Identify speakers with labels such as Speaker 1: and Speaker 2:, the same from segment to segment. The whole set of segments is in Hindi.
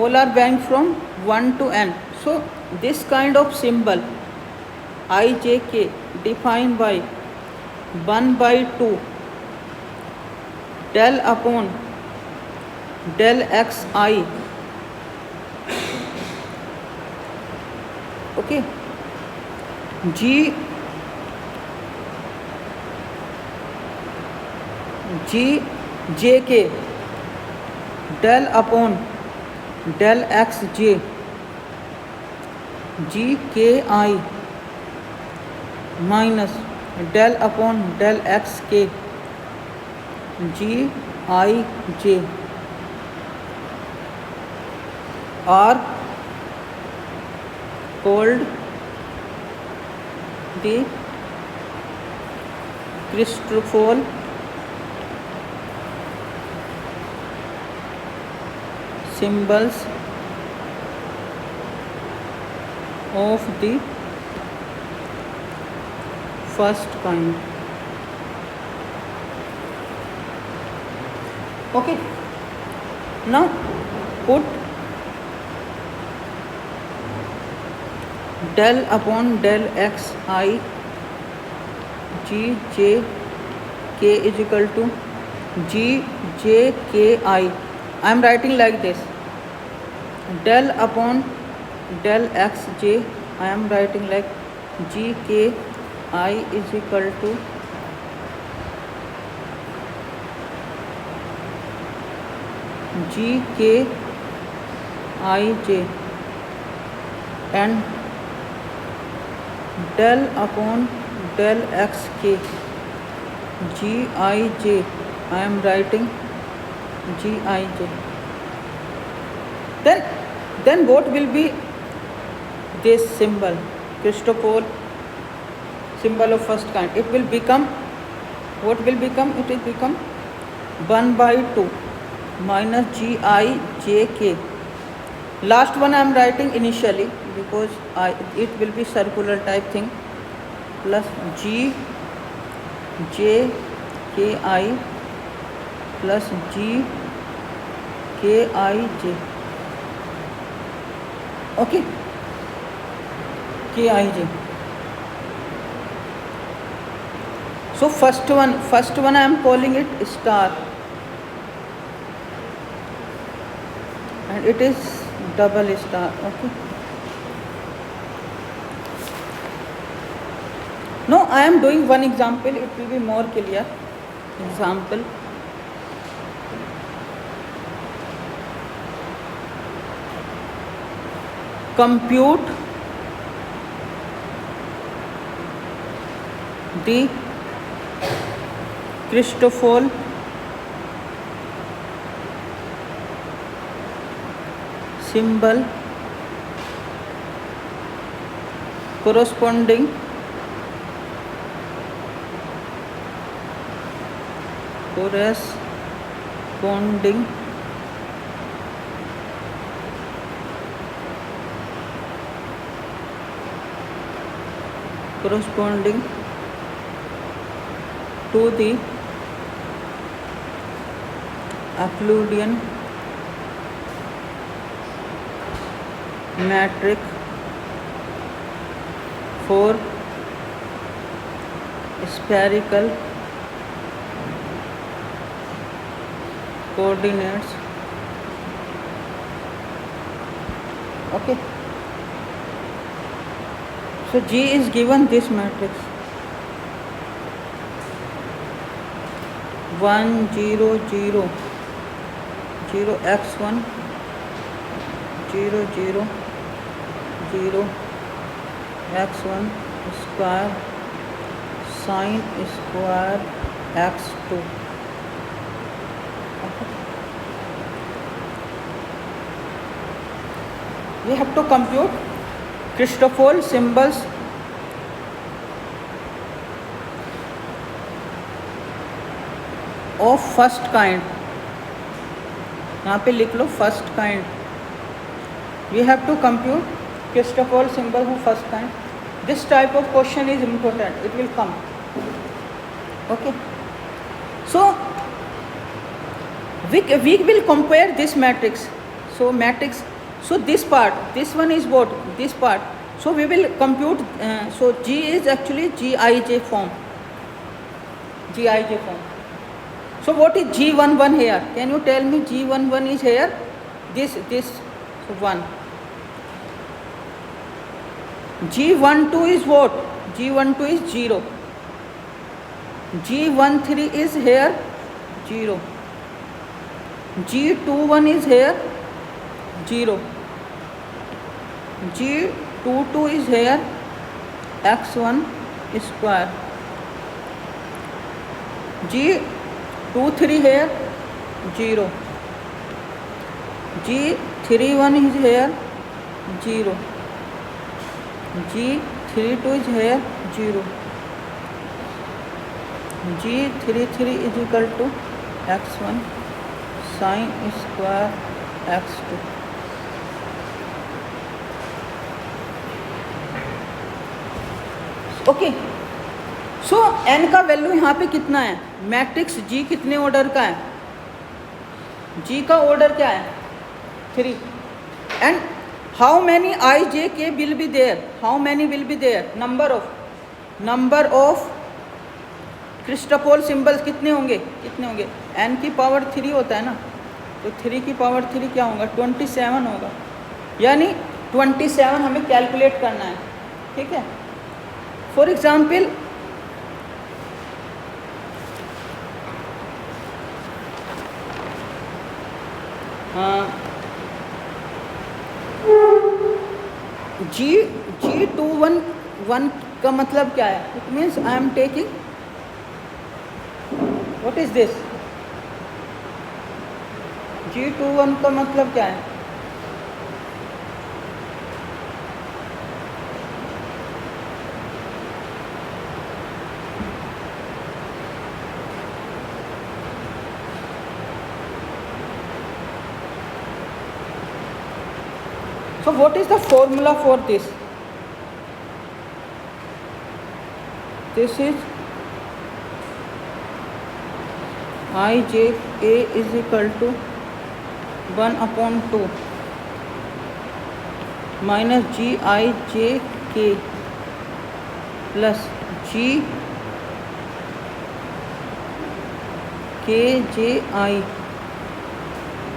Speaker 1: all are varying from 1 to n. So this kind of symbol ijk defined by 1 by 2 del upon del xi, okay, jk del upon del xj gki minus del upon del xk gij are called the Christoffel symbols of the first kind. Okay, now put del upon del xi gj k is equal to gjki. I am writing like this: del upon del xj, I am writing like gki is equal to gkij, and del upon del xk gij, I am writing gij. Then what will be this symbol, Christoffel symbol of first kind? It will become, what will become? It will become 1 by 2 minus gij. Last one I am writing initially because it will be circular type thing, plus gjki plus gkij. Okay, kij. So first one I am calling it star, and it is double star. Okay, now I am doing one example, it will be more clear. Example: compute the Christoffel symbol corresponding to the Euclidean metric for spherical coordinates. Okay, so G is given this matrix 1 0 0 0 x1 0 0 0 x1 square sine square x2. We have to compute Christoffel symbols of first kind. यहाँ पे लिख लो first kind. We have to compute Christoffel symbol of first kind. This type of question is important. It will come. Okay. So we will compare this matrix. So matrix So this part, this one is what? This part. So we will compute, so G is actually Gij form. Gij form. So what is G11 here? Can you tell me G11 is here? This so 1. G12 is what? G12 is 0. G13 is here 0. G21 is here 0. G22 is here x1 square. G23 here 0. G31 is here 0. G32 is here 0. G33 is equal to x1 sin square x2. Okay, so n का वैल्यू यहाँ पे कितना है? मैट्रिक्स G कितने ऑर्डर का है? G का ऑर्डर क्या है? 3. And how many I J K will be there? How many will be there? Number of Christoffel symbols कितने होंगे? कितने होंगे? n की पावर 3 होता है ना, तो 3 की पावर 3 क्या होगा? 27 होगा, यानी 27 हमें कैलकुलेट करना है. ठीक है. फॉर एग्जाम्पल G21 का मतलब क्या है? It means I am taking, what is this? G21 का मतलब क्या है? So what is the formula for this? This is Ijk is equal to 1/2 minus Gij plus Gkji,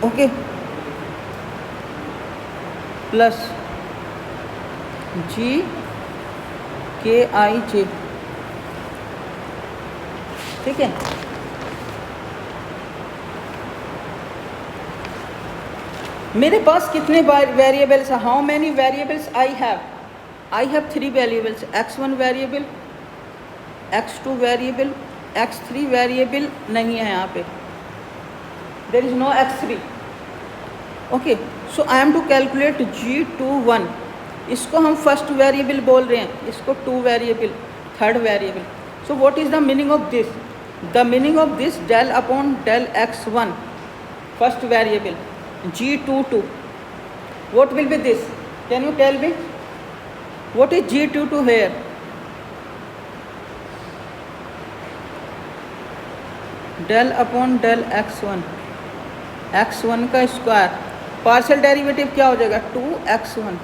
Speaker 1: okay, plus Gkij. ठीक है. मेरे पास कितने वेरिएबल्स हैं? How many variables I have? I have 3 variables. x1 variable, x2 variable, x3 variable नहीं है यहाँ पे. There is no x3. Okay, so I am to calculate G21. इसको हम फर्स्ट वेरिएबल बोल रहे हैं, इसको 2 variable, third variable. So what is the meaning of this? The meaning of this del upon del x1 first variable, G22. What will be this? Can you tell me what is G22 here? Del upon del x1, x1 का स्क्वायर. पार्शियल डेरिवेटिव क्या हो जाएगा? 2x1.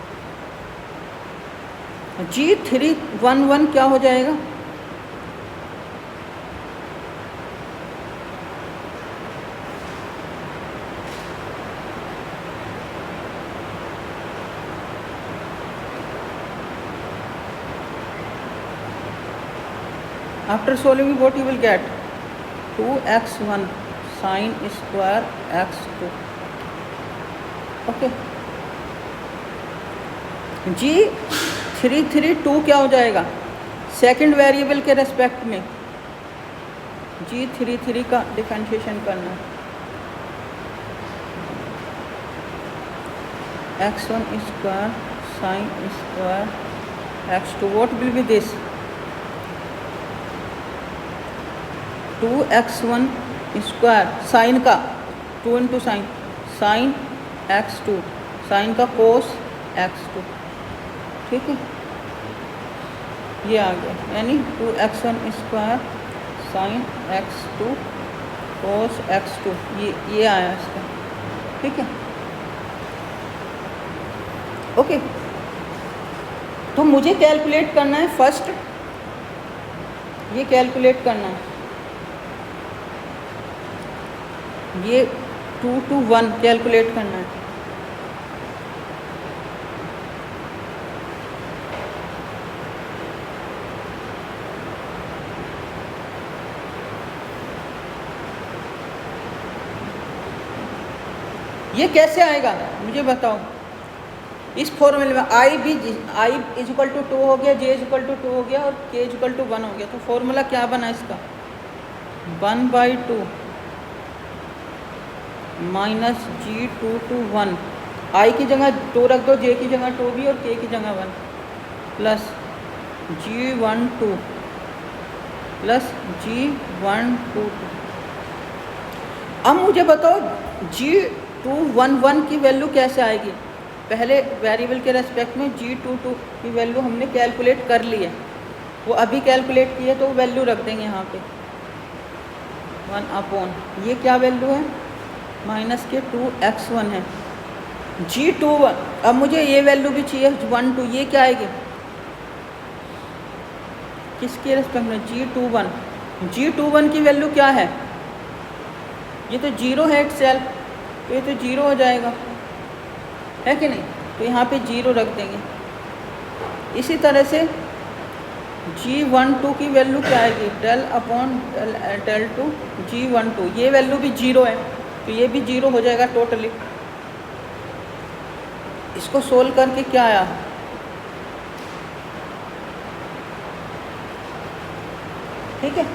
Speaker 1: G311 क्या हो जाएगा? After solving, what you will get? 2x1 sin square x2. Okay. G332 क्या हो जाएगा? सेकंड वेरिएबल के रेस्पेक्ट में G33 का डिफरेंशिएशन करना है. x1 square sin square x2. What will be this? 2x1 square sine का 2 इंटू साइन x2, साइन का कोस x2. ठीक है, ये आ गया, यानी 2x1 square sine x2 cos x2. ये आया इसका. ठीक है. ओके, तो मुझे कैलकुलेट करना है फर्स्ट, ये कैलकुलेट करना है, ये 2 to 1 कैलकुलेट करना है। ये कैसे आएगा मुझे बताओ। इस फॉर्मूले में आई इज इक्वल टू 2 हो गया, जे इज इक्वल टू 2 हो गया और के इज इक्वल टू 1 हो गया। तो फॉर्मूला क्या बना इसका, 1/2 माइनस G2 to 1, आई की जगह 2 रख दो, जे की जगह 2 भी और के की जगह 1, प्लस G12 प्लस G122। अब मुझे बताओ G211 की वैल्यू कैसे आएगी। पहले वेरिएबल के रेस्पेक्ट में G22 की वैल्यू हमने कैलकुलेट कर ली है, वो अभी कैलकुलेट की है, तो वैल्यू रख देंगे यहाँ पे 1/, ये क्या वैल्यू है, माइनस के 2x1 है। G21, अब मुझे ये वैल्यू भी चाहिए 1 2, ये क्या आएगी किसके रेस्पेक्ट में, G21 की वैल्यू क्या है, ये तो 0 है इटसेल्फ, तो ये तो 0 हो जाएगा, है कि नहीं, तो यहाँ पे 0 रख देंगे। इसी तरह से G12 की वैल्यू क्या आएगी, del/del2 G12, ये वैल्यू भी 0 है, तो ये भी 0 हो जाएगा टोटली। इसको सोल्व करके क्या आया, ठीक है।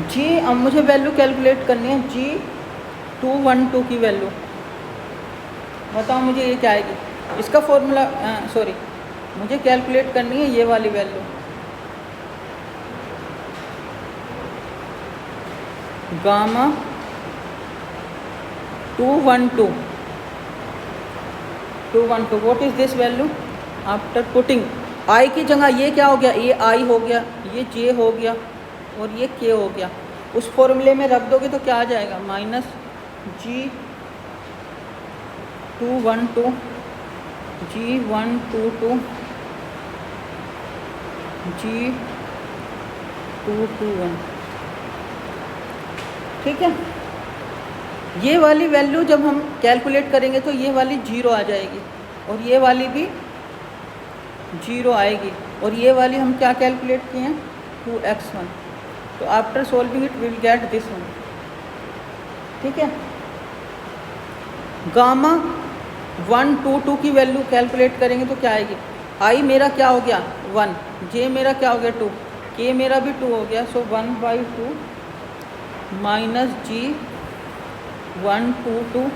Speaker 1: जी अब मुझे वैल्यू कैलकुलेट करनी है G212 की वैल्यू, बताओ मुझे ये क्या आएगी। इसका फॉर्मूला सॉरी, मुझे कैलकुलेट करनी है ये वाली value, gamma 212, what is this value, after putting I की जगह ये क्या हो गया, ये आई हो गया, ये जे हो गया और ये के हो गया, उस फॉर्मूले में रख दोगे तो क्या आ जाएगा, माइनस G212 G122 G221, ठीक है। ये वाली वैल्यू जब हम कैलकुलेट करेंगे तो ये वाली 0 आ जाएगी और ये वाली भी 0 आएगी, और ये वाली हम क्या कैलकुलेट किए हैं 2x1, तो after solving it will get this one, ठीक है। गामा 122 की वैल्यू कैलकुलेट करेंगे तो क्या आएगी, आई मेरा क्या हो गया 1, जे मेरा क्या हो गया 2, के मेरा भी 2 हो गया, सो 1/2 minus G122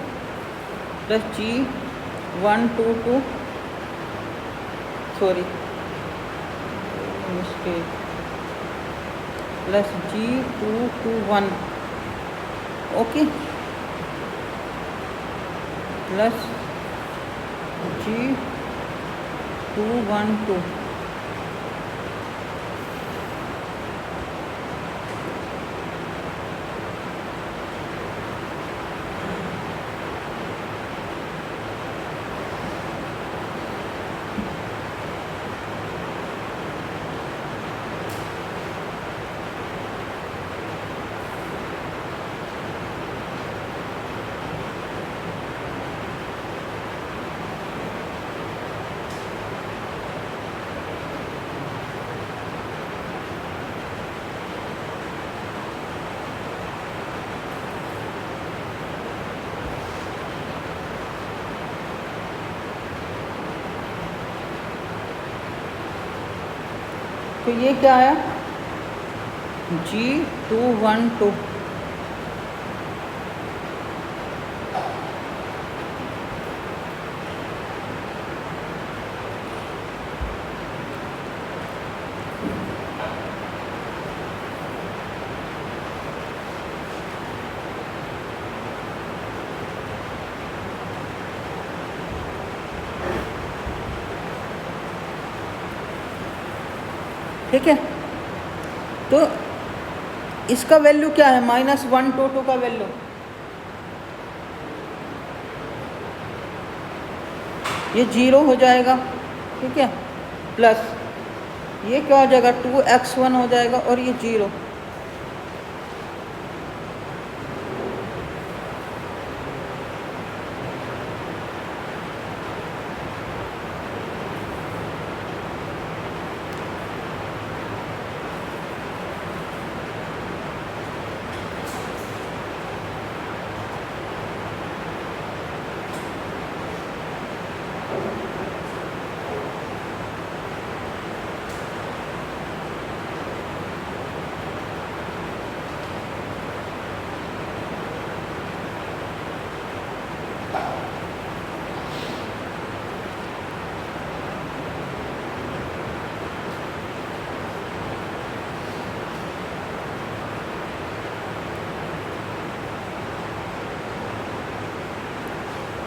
Speaker 1: plus G122 sorry plus G221, okay, plus G212, तो ये क्या आया G212, ठीक है। तो इसका वैल्यू क्या है, -122 का वैल्यू, ये 0 हो जाएगा, ठीक है, प्लस ये क्या हो जाएगा 2x1 हो जाएगा और ये 0।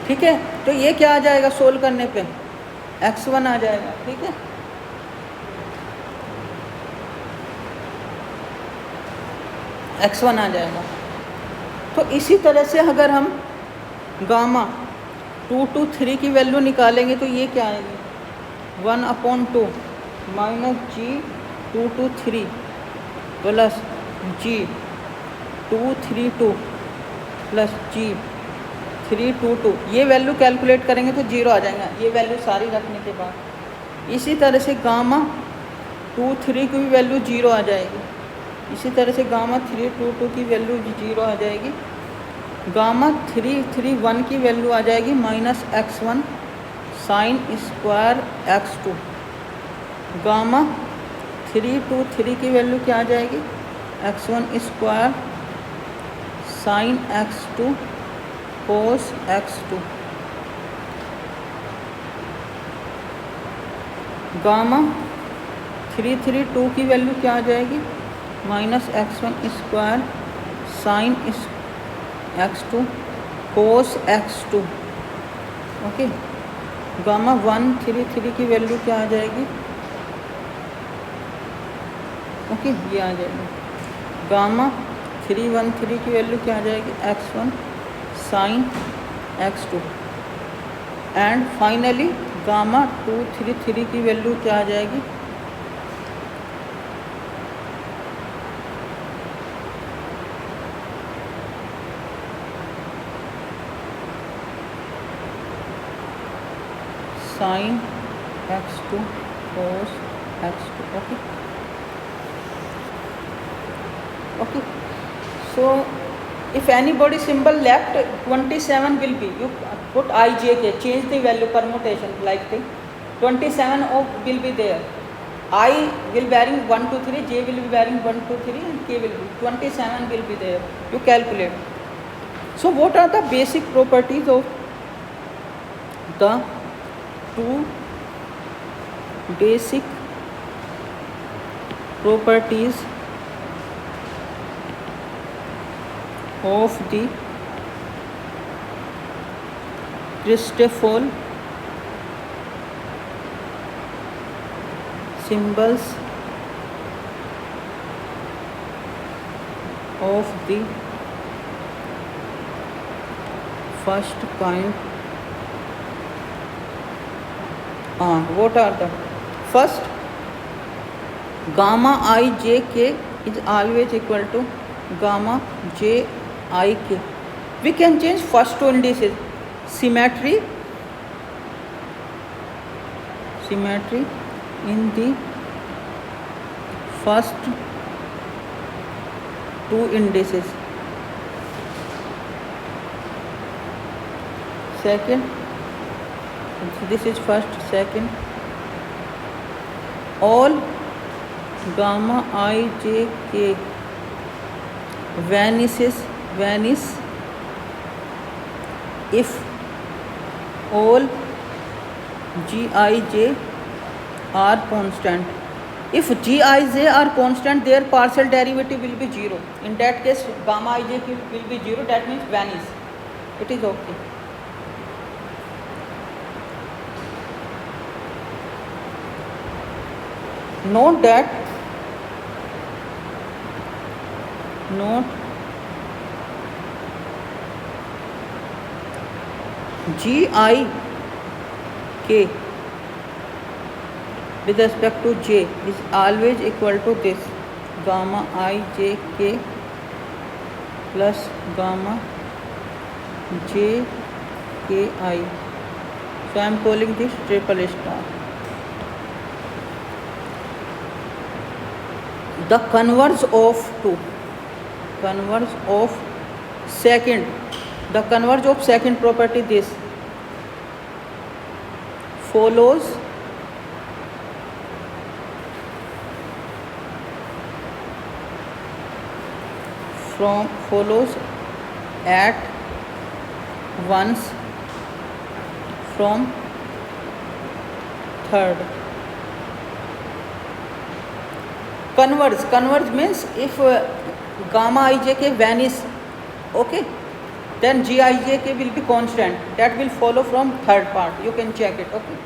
Speaker 1: ठीक है, तो ये क्या आ जाएगा सोल्व करने पे, x1 आ जाएगा, ठीक है। x1 आ जाएगा। तो इसी तरह से अगर हम गामा 2 to 3 की वैल्यू निकालेंगे तो ये क्या आएगी, 1/2 -g 2 to 3 plus g 232 plus g 322, ये वैल्यू कैलकुलेट करेंगे तो 0 आ जाएगा, ये वैल्यू सारी रखने के बाद। इसी तरह से गामा 23 की भी वैल्यू 0 आ जाएगी, इसी तरह से गामा 322 की वैल्यू 0 आ जाएगी, गामा 331 की वैल्यू आ जाएगी -x1 sine square x2, gamma 323 की वैल्यू क्या आ जाएगी, x1 square sine x2 cos x2, gamma 332 की वैल्यू क्या आ जाएगी, -x1 square sine x2 cos x2, okay. Gamma 133 की वैल्यू क्या आ जाएगी, ओके, ये आ जाएगी। गामा 313 की वैल्यू क्या आ जाएगी, x1 sign x2, and finally gamma 233 की वैल्यू क्या आ जाएगी, sine x2 cos x2, okay okay. So if anybody symbol left 27 will be, you put ijk, change the value permutation like the 27 of will be there, I will bearing 1 2 3, j will be bearing 1 2 3 and k will be 27 will be there, you calculate. So what are the basic properties of the two basic properties of the Christoffel symbols of the first kind? What are the first? Gamma I j k is always equal to gamma j I k. We can change first two indices, symmetry in the first two indices. Second, this is first, second, all gamma I j k vanish if all gij are constant. If gij are constant, their partial derivative will be 0. In that case, gamma ij will be 0. That means vanish. It is okay. Note that note GIK with respect to J is always equal to this gamma IJK plus gamma JKI. So I am calling this triple star. The converse of second property this follows at once from third. Converge means if gamma ijk vanish, okay, then gij will be constant. That will follow from third part. You can check it, okay.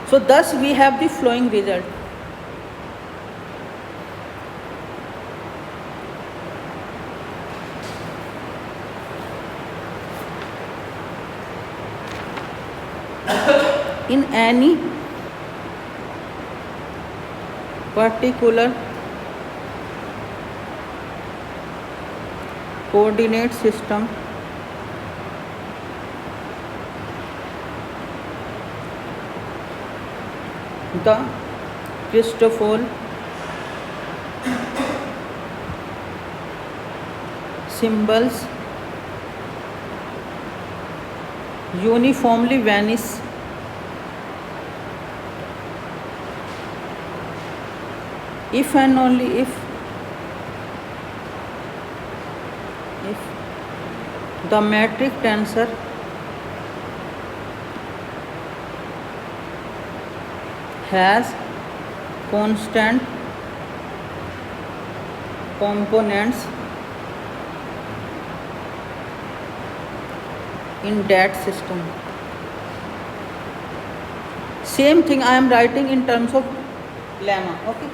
Speaker 1: So thus we have the flowing result. In any particular coordinate system, the Christoffel symbols uniformly vanish if and only if the metric tensor has constant components in that system. Same thing I am writing in terms of lemma, okay.